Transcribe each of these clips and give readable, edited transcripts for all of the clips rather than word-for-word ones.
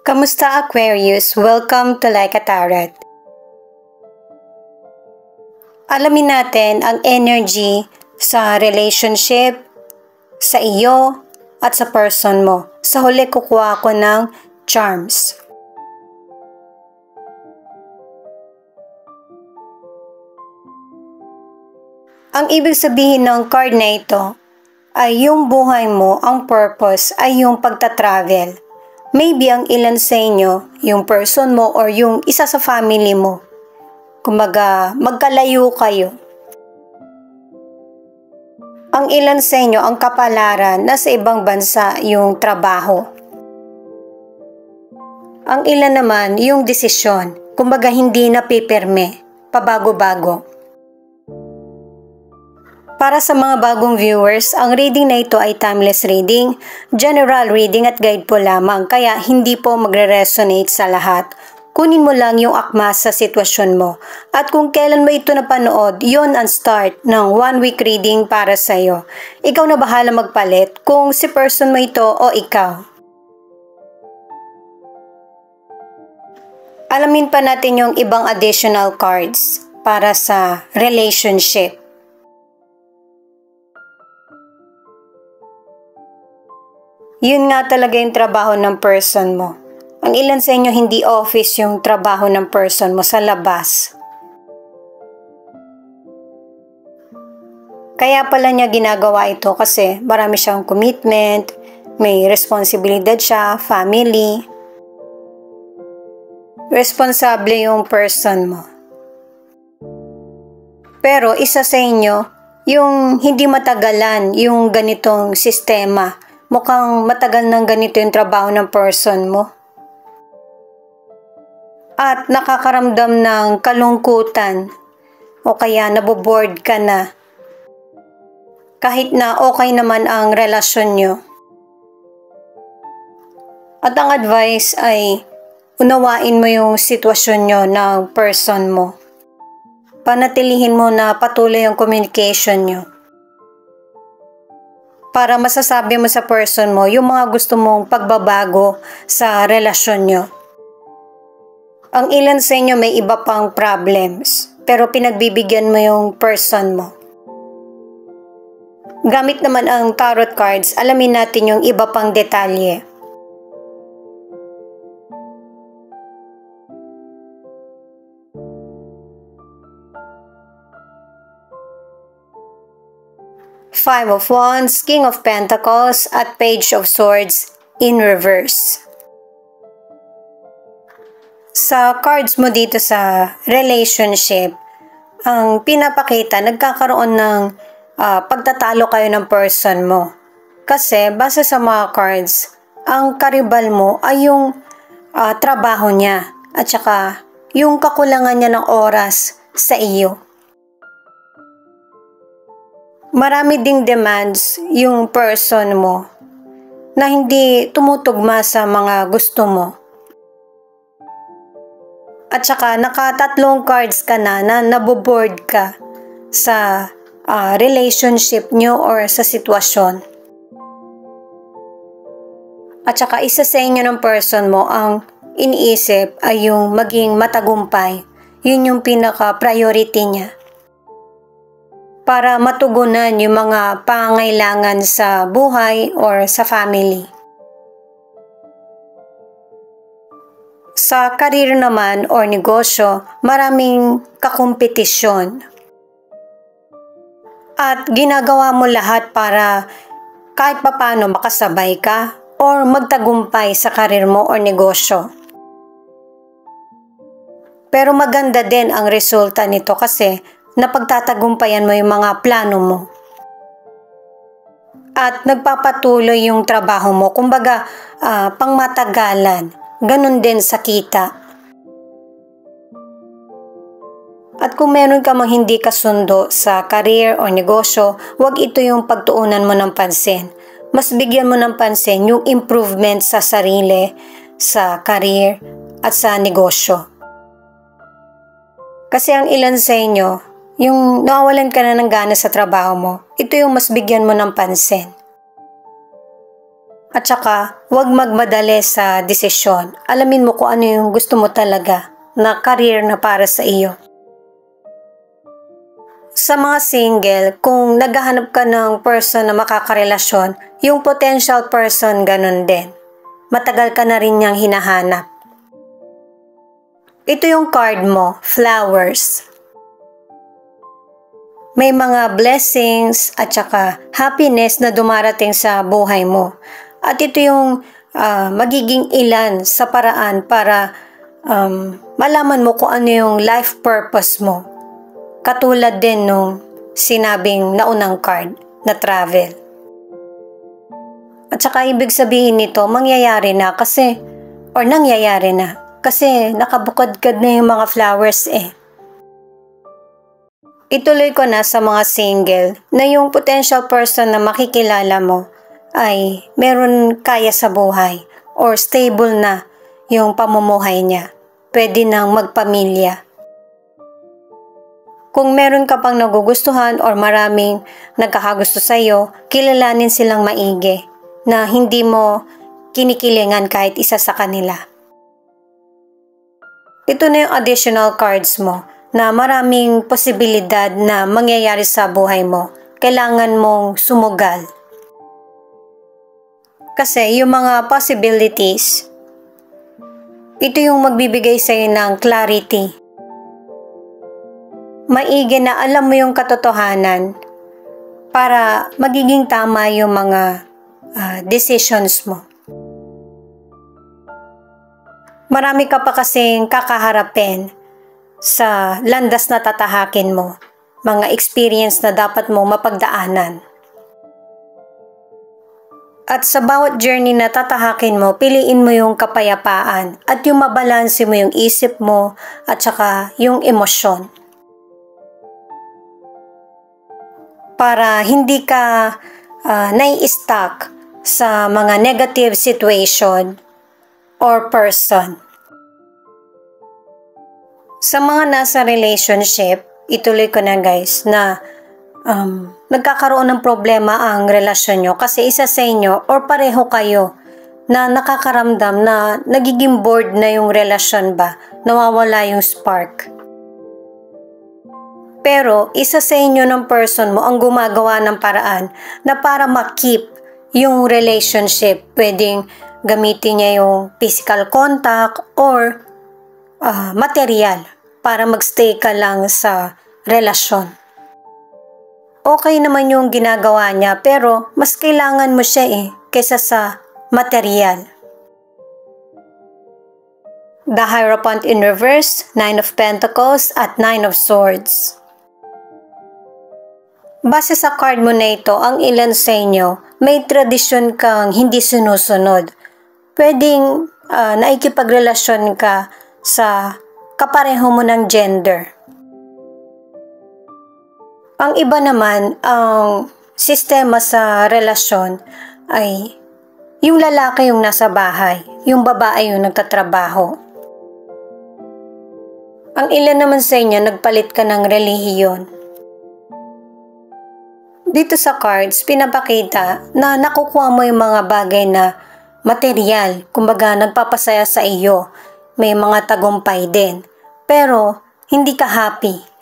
Kamusta Aquarius? Welcome to Like a Tarot. Alamin natin ang energy sa relationship, sa iyo, at sa person mo. Sa huli kukuha ko ng charms. Ang ibig sabihin ng card na ito ay yung buhay mo, ang purpose ay yung pagta-travel. Maybe ang ilan sa inyo, yung person mo or yung isa sa family mo. Kumbaga, magkalayo kayo. Ang ilan sa inyo, ang kapalaran, nasa ibang bansa yung trabaho. Ang ilan naman, yung desisyon. Kumbaga, hindi na pipirme, pabago-bago. Para sa mga bagong viewers, ang reading na ito ay timeless reading, general reading at guide po lamang, kaya hindi po magre-resonate sa lahat. Kunin mo lang yung akma sa sitwasyon mo. At kung kailan mo ito napanood, yon ang start ng 1 week reading para sa iyo. Ikaw na bahala magpalit kung si person mo ito o ikaw. Alamin pa natin yung ibang additional cards para sa relationship. Yun nga talaga yung trabaho ng person mo. Ang ilan sa inyo hindi office yung trabaho ng person mo, sa labas. Kaya pala niya ginagawa ito kasi marami siyang commitment, may responsibilidad siya, family. Responsable yung person mo. Pero isa sa inyo, yung hindi matagalan yung ganitong sistema. Mukhang matagal nang ganito yung trabaho ng person mo. At nakakaramdam ng kalungkutan o kaya naboboard ka na. Kahit na okay naman ang relasyon nyo. At ang advice ay unawain mo yung sitwasyon nyo ng person mo. Panatilihin mo na patuloy ang communication nyo. Para masasabi mo sa person mo yung mga gusto mong pagbabago sa relasyon nyo. Ang ilan sa inyo may iba pang problems, pero pinagbibigyan mo yung person mo. Gamit naman ang tarot cards, alamin natin yung iba pang detalye. Five of Wands, King of Pentacles, at Page of Swords in reverse. Sa cards mo dito sa relationship, ang pinapakita, nagkakaroon ng pagtatalo kayo ng person mo. Kasi base sa mga cards, ang karibal mo ay yung trabaho niya at saka yung kakulangan niya ng oras sa iyo. Marami ding demands yung person mo na hindi tumutugma sa mga gusto mo. At saka nakatatlong cards ka na naboboard ka sa relationship nyo or sa sitwasyon. At saka isa sa inyo ng person mo ang iniisip ay yung maging matagumpay. Yun yung pinaka-priority niya. Para matugunan yung mga pangailangan sa buhay or sa family. Sa career naman or negosyo, maraming kakompetisyon. At ginagawa mo lahat para kahit papano makasabay ka or magtagumpay sa career mo or negosyo. Pero maganda din ang resulta nito kasi napagtatagumpayan mo yung mga plano mo. At nagpapatuloy yung trabaho mo. Kumbaga, pangmatagalan. Ganun din sa kita. At kung meron ka mang hindi kasundo sa career o negosyo, wag ito yung pagtuunan mo ng pansin. Mas bigyan mo ng pansin yung improvement sa sarili, sa career, at sa negosyo. Kasi ang ilan sa inyo, yung nawawalan ka na ng gana sa trabaho mo, ito yung mas bigyan mo ng pansin. At saka, huwag magmadali sa desisyon. Alamin mo kung ano yung gusto mo talaga na career na para sa iyo. Sa mga single, kung naghahanap ka ng person na makakarelasyon, yung potential person ganun din. Matagal ka na rin niyang hinahanap. Ito yung card mo, flowers. May mga blessings at saka happiness na dumarating sa buhay mo. At ito yung magiging ilan sa paraan para malaman mo kung ano yung life purpose mo. Katulad din nung sinabing naunang card na travel. At saka ibig sabihin nito, mangyayari na kasi, or nangyayari na, kasi nakabukad-kad na yung mga flowers eh. Ituloy ko na sa mga single na yung potential person na makikilala mo ay meron kaya sa buhay or stable na yung pamumuhay niya. Pwede nang magpamilya. Kung meron ka pang nagugustuhan or maraming nagkakagusto sa iyo, kilalanin silang maigi na hindi mo kinikilingan kahit isa sa kanila. Ito na yung additional cards mo na maraming posibilidad na mangyayari sa buhay mo. Kailangan mong sumugal. Kasi yung mga possibilities, ito yung magbibigay sa iyo ng clarity. Maigi na alam mo yung katotohanan para magiging tama yung mga decisions mo. Marami ka pa kasing kakaharapin sa landas na tatahakin mo, mga experience na dapat mo mapagdaanan. At sa bawat journey na tatahakin mo, piliin mo yung kapayapaan at yung mabalanse mo yung isip mo at saka yung emosyon. Para hindi ka nai-stuck sa mga negative situation or person. Sa mga nasa relationship, ituloy ko na guys, na nagkakaroon ng problema ang relasyon nyo kasi isa sa inyo or pareho kayo na nakakaramdam na nagiging bored na yung relasyon ba, nawawala yung spark. Pero isa sa inyo ng person mo ang gumagawa ng paraan na para ma-keep yung relationship. Pwedeng gamitin niya yung physical contact or material para magstay ka lang sa relasyon. Okay naman yung ginagawa niya pero mas kailangan mo siya kaysa sa material. The Hierophant in reverse, 9 of Pentacles at 9 of Swords. Base sa card mo na ito, ang ilan sa inyo, may tradisyon kang hindi sinusunod. Pwedeng naikipagrelasyon ka sa kapareho mo ng gender. Ang iba naman, ang sistema sa relasyon ay yung lalaki yung nasa bahay, yung babae yung nagtatrabaho. Ang ilan naman sa inyo, nagpalit ka ng relihiyon. Dito sa cards, pinapakita na nakukuha mo yung mga bagay na material, kumbaga nagpapasaya sa iyo, may mga tagumpay din, pero hindi ka happy.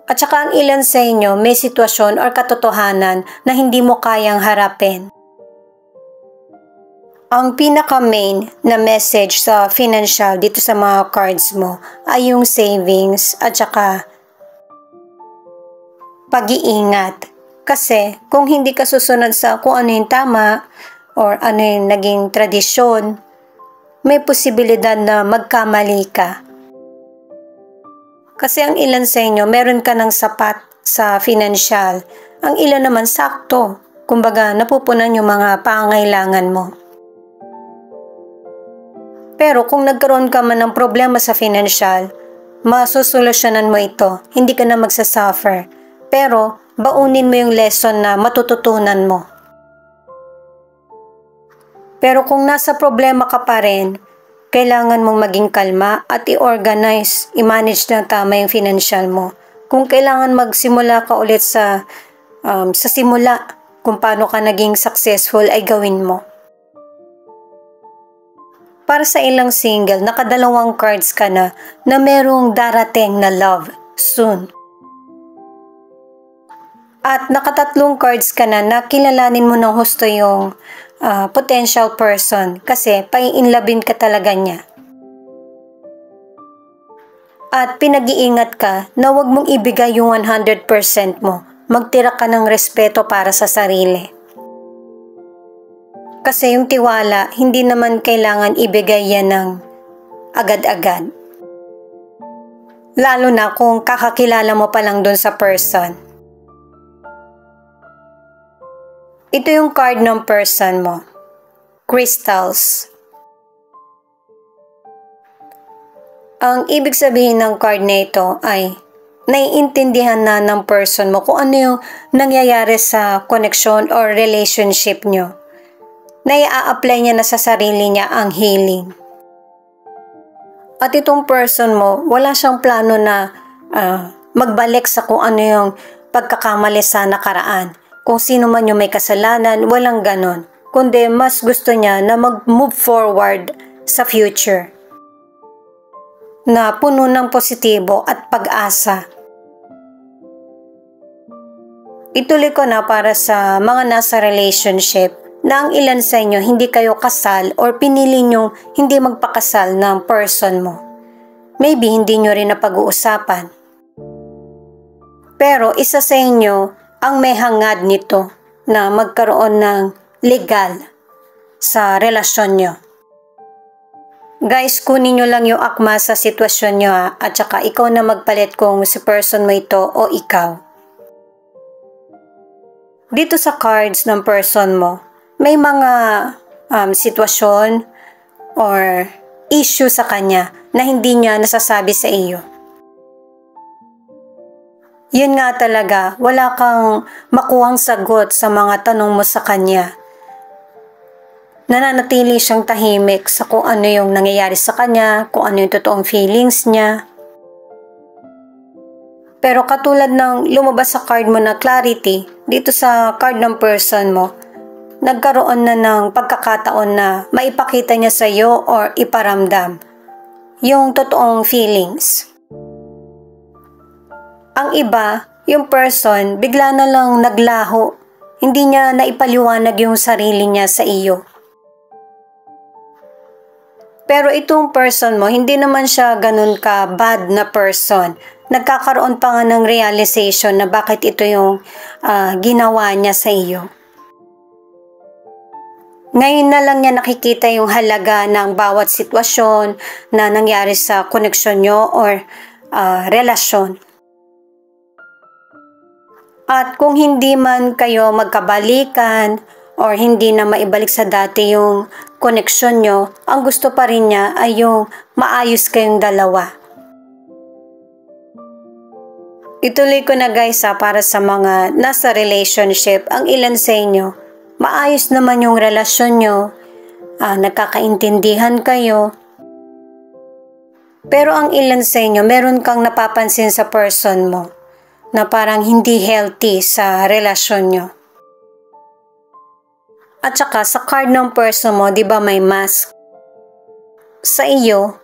At saka ang ilan sa inyo may sitwasyon or katotohanan na hindi mo kayang harapin. Ang pinaka-main na message sa financial dito sa mga cards mo ay yung savings at saka pag-iingat. Kasi kung hindi ka susunod sa kung ano yung tama or ano yung naging tradisyon, may posibilidad na magkamali ka. Kasi ang ilan sa inyo, meron ka ng sapat sa financial. Ang ilan naman sakto. Kumbaga, napupunan yung mga pangangailangan mo. Pero kung nagkaroon ka man ng problema sa financial, masusolusyonan mo ito. Hindi ka na magsasuffer. Pero, baunin mo yung lesson na matututunan mo. Pero kung nasa problema ka pa rin, kailangan mong maging kalma at i-organize, i-manage na tama yung financial mo. Kung kailangan magsimula ka ulit sa simula, kung paano ka naging successful ay gawin mo. Para sa ilang single, nakadalawang cards ka na merong darating na love soon. At nakatatlong cards ka na kilalanin mo ng husto yung potential person kasi paiinlabin ka talaga niya. At pinag-iingat ka na huwag mong ibigay yung 100% mo. Magtira ka ng respeto para sa sarili. Kasi yung tiwala, hindi naman kailangan ibigay yan ng agad-agad. Lalo na kung kakakilala mo pa lang dun sa person. Ito yung card ng person mo. Crystals. Ang ibig sabihin ng card na ito ay naiintindihan na ng person mo kung ano yung nangyayari sa connection or relationship nyo. Nai-a-apply niya na sa sarili niya ang healing. At itong person mo, wala siyang plano na magbalik sa kung ano yung pagkakamali sa nakaraan. Kung sino man yung may kasalanan, walang ganon. Kundi mas gusto niya na mag-move forward sa future. Na puno ng positibo at pag-asa. Ituloy ko na para sa mga nasa relationship na ang ilan sa inyo hindi kayo kasal or pinili nyo hindi magpakasal ng person mo. Maybe hindi nyo rin napag-uusapan. Pero isa sa inyo ang may hangad nito na magkaroon ng legal sa relasyon nyo. Guys, kunin nyo lang yung akma sa sitwasyon nyo at saka ikaw na magpalit kung si person mo ito o ikaw. Dito sa cards ng person mo, may mga sitwasyon or issue sa kanya na hindi niya nasasabi sa iyo. Yun nga talaga, wala kang makuhang sagot sa mga tanong mo sa kanya. Nananatili siyang tahimik sa kung ano yung nangyayari sa kanya, kung ano yung totoong feelings niya. Pero katulad ng lumabas sa card mo na clarity, dito sa card ng person mo, nagkaroon na ng pagkakataon na maipakita niya sa iyo or iparamdam yung totoong feelings. Ang iba, yung person, bigla na lang naglaho. Hindi niya naipaliwanag yung sarili niya sa iyo. Pero itong person mo, hindi naman siya ganun ka bad na person. Nagkakaroon pa nga ng realization na bakit ito yung ginawa niya sa iyo. Ngayon na lang niya nakikita yung halaga ng bawat sitwasyon na nangyari sa koneksyon nyo or relasyon. At kung hindi man kayo magkabalikan or hindi na maibalik sa dati yung koneksyon nyo, ang gusto pa rin niya ay yung maayos kayong dalawa. Ituloy ko na guys para sa mga nasa relationship, ang ilan sa inyo, maayos naman yung relasyon nyo, nagkakaintindihan kayo. Pero ang ilan sa inyo, meron kang napapansin sa person mo na parang hindi healthy sa relasyon nyo. At saka sa card ng person mo, di ba may mask? Sa iyo,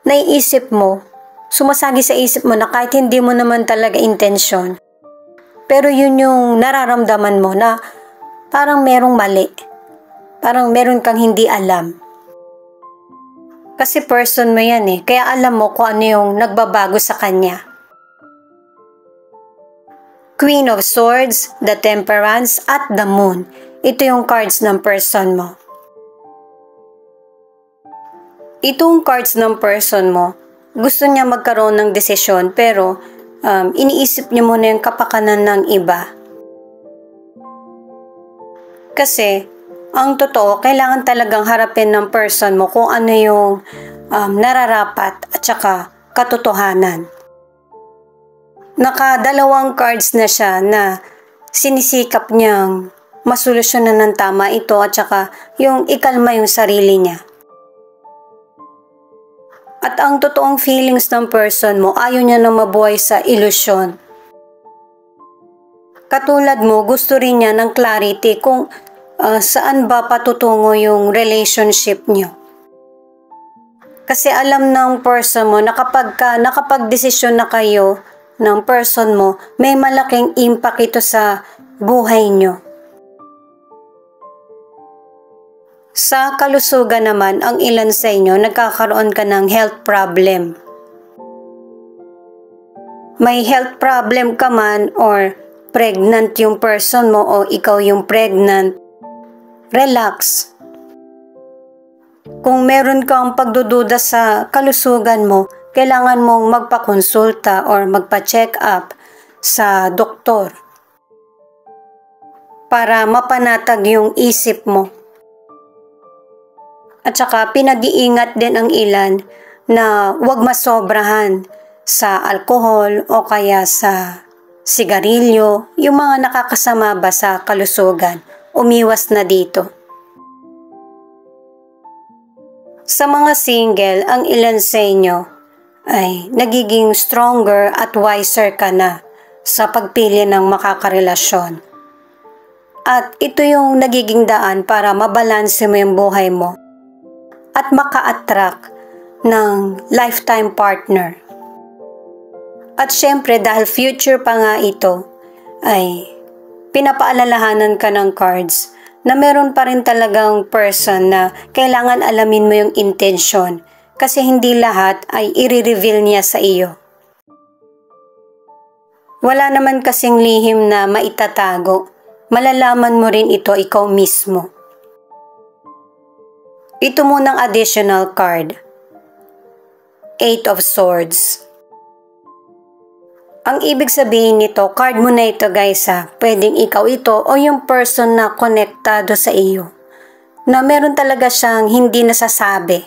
naiisip mo, sumasagi sa isip mo na kahit hindi mo naman talaga intensyon. Pero yun yung nararamdaman mo na parang merong mali. Parang meron kang hindi alam. Kasi person mo yan kaya alam mo kung ano yung nagbabago sa kanya. Queen of Swords, the Temperance, at the Moon. Ito yung cards ng person mo. Itong cards ng person mo, gusto niya magkaroon ng desisyon pero iniisip niya muna yung kapakanan ng iba. Kasi, ang totoo, kailangan talagang harapin ng person mo kung ano yung nararapat at saka katotohanan. Nakadalawang cards na siya na sinisikap niyang masolusyonan ng tama ito at saka yung ikalma yung sarili niya. At ang totoong feelings ng person mo, ayaw niya na mabuhay sa ilusyon. Katulad mo, gusto rin niya ng clarity kung saan ba patutungo yung relationship niyo. Kasi alam ng person mo na kapag nakapag-desisyon na kayo ng person mo, may malaking impact ito sa buhay niyo. Sa kalusugan naman, ang ilan sa inyo nagkakaroon ka ng health problem. May health problem ka man or pregnant yung person mo o ikaw yung pregnant, relax. Kung meron kang pagdududa sa kalusugan mo, kailangan mong magpakonsulta or magpa-check up sa doktor para mapanatag yung isip mo. At saka pinag-iingat din ang ilan na huwag masobrahan sa alkohol o kaya sa sigarilyo, yung mga nakakasama ba sa kalusugan, umiwas na dito. Sa mga single, ang ilan sa inyo ay nagiging stronger at wiser ka na sa pagpili ng makakarelasyon. At ito yung nagiging daan para mabalanse mo yung buhay mo at maka-attract ng lifetime partner. At syempre dahil future pa nga ito, ay pinapaalalahanan ka ng cards na meron pa rin talagang person na kailangan alamin mo yung intensyon kasi hindi lahat ay i-reveal niya sa iyo. Wala naman kasing lihim na maitatago, malalaman mo rin ito ikaw mismo. Ito munang additional card, 8 of Swords. Ang ibig sabihin nito, card mo na ito guys pwedeng ikaw ito o yung person na konektado sa iyo, na meron talaga siyang hindi nasasabi.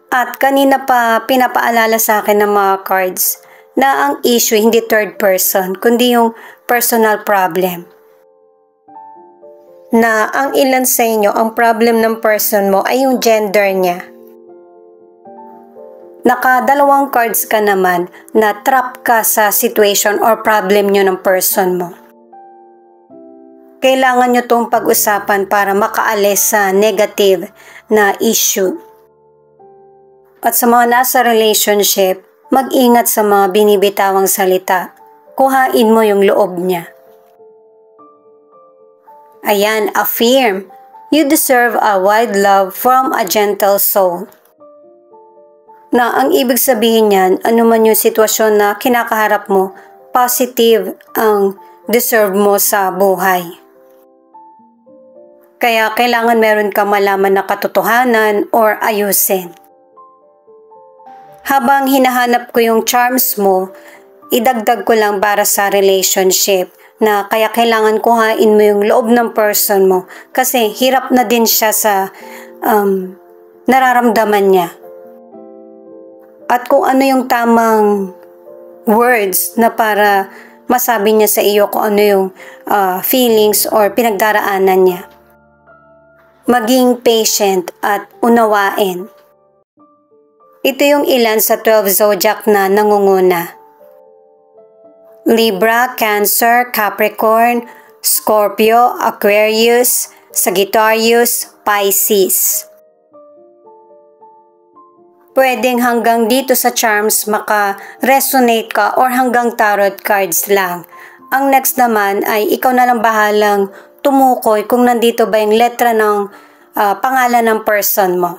At kanina pa pinapaalala sa akin ng mga cards na ang issue hindi third person, kundi yung personal problem. Na ang ilan sa inyo, ang problem ng person mo ay yung gender niya. Nakadalawang cards ka naman na trap ka sa situation or problem nyo ng person mo. Kailangan nyo itong pag-usapan para makaalis sa negative na issue. At sa mga nasa relationship, mag-ingat sa mga binibitawang salita. Kuhain mo yung loob niya. Ayan, affirm. You deserve a wide love from a gentle soul. Na ang ibig sabihin niyan, ano man yung sitwasyon na kinakaharap mo, positive ang deserve mo sa buhay. Kaya kailangan meron ka malaman na katotohanan or ayusin. Habang hinahanap ko yung charms mo, idagdag ko lang para sa relationship na kaya kailangan kuhain mo yung loob ng person mo kasi hirap na din siya sa nararamdaman niya. At kung ano yung tamang words na para masabi niya sa iyo kung ano yung feelings or pinagdaraanan niya. Maging patient at unawain. Ito yung ilan sa 12 zodiac na nangunguna. Libra, Cancer, Capricorn, Scorpio, Aquarius, Sagittarius, Pisces. Pwedeng hanggang dito sa charms maka-resonate ka or hanggang tarot cards lang. Ang next naman ay ikaw na lang bahalang tumukoy kung nandito ba yung letra ng pangalan ng person mo.